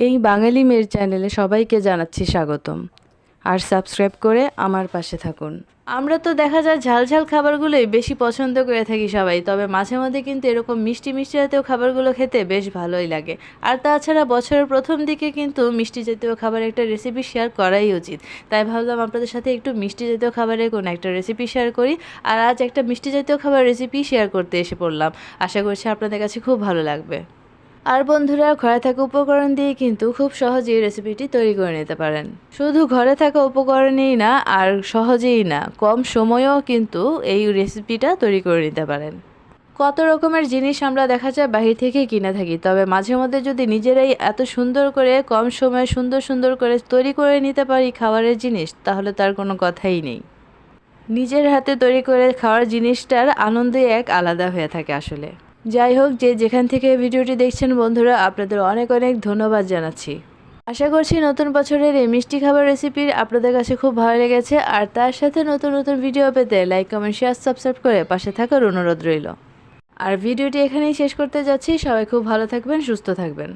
এই বাঙালি মেয়ের চ্যানেলে সবাইকে জানাচ্ছি স্বাগতম। আর সাবস্ক্রাইব করে আমার পাশে থাকুন। আমরা তো দেখা যায় ঝাল ঝাল খাবারগুলোই বেশি পছন্দ করে থাকি সবাই, তবে মাঝে মধ্যে কিন্তু এরকম মিষ্টি মিষ্টি জাতীয় খাবারগুলো খেতে বেশ ভালোই লাগে। আর তাছাড়া বছরের প্রথম দিকে কিন্তু মিষ্টি জাতীয় খাবারের একটা রেসিপি শেয়ার করাই উচিত। তাই ভাবলাম আপনাদের সাথে একটু মিষ্টি জাতীয় খাবারের কোনো একটা রেসিপি শেয়ার করি। আর আজ একটা মিষ্টি জাতীয় খাবার রেসিপি শেয়ার করতে এসে পড়লাম। আশা করছি আপনাদের কাছে খুব ভালো লাগবে। আর বন্ধুরা, ঘরে থাকা উপকরণ দিয়ে কিন্তু খুব সহজেই রেসিপিটি তৈরি করে নিতে পারেন। শুধু ঘরে থাকা উপকরণেই না, আর সহজেই না, কম সময়েও কিন্তু এই রেসিপিটা তৈরি করে নিতে পারেন। কত রকমের জিনিস আমরা দেখা যায় বাহির থেকে কিনে থাকি, তবে মাঝে মধ্যে যদি নিজেরাই এত সুন্দর করে কম সময়ে সুন্দর সুন্দর করে তৈরি করে নিতে পারি খাবারের জিনিস, তাহলে তার কোনো কথাই নেই। নিজের হাতে তৈরি করে খাওয়ার জিনিসটার আনন্দই এক আলাদা হয়ে থাকে আসলে। যাই হোক, যে যেখান থেকে ভিডিওটি দেখছেন বন্ধুরা, আপনাদের অনেক অনেক ধন্যবাদ জানাচ্ছি। আশা করছি নতুন বছরের এই মিষ্টি খাবার রেসিপি আপনাদের কাছে খুব ভালো লেগেছে। আর তার সাথে নতুন নতুন ভিডিও পেতে লাইক, কমেন্ট, শেয়ার, সাবস্ক্রাইব করে পাশে থাকার অনুরোধ রইল। আর ভিডিওটি এখানেই শেষ করতে যাচ্ছি। সবাই খুব ভালো থাকবেন, সুস্থ থাকবেন।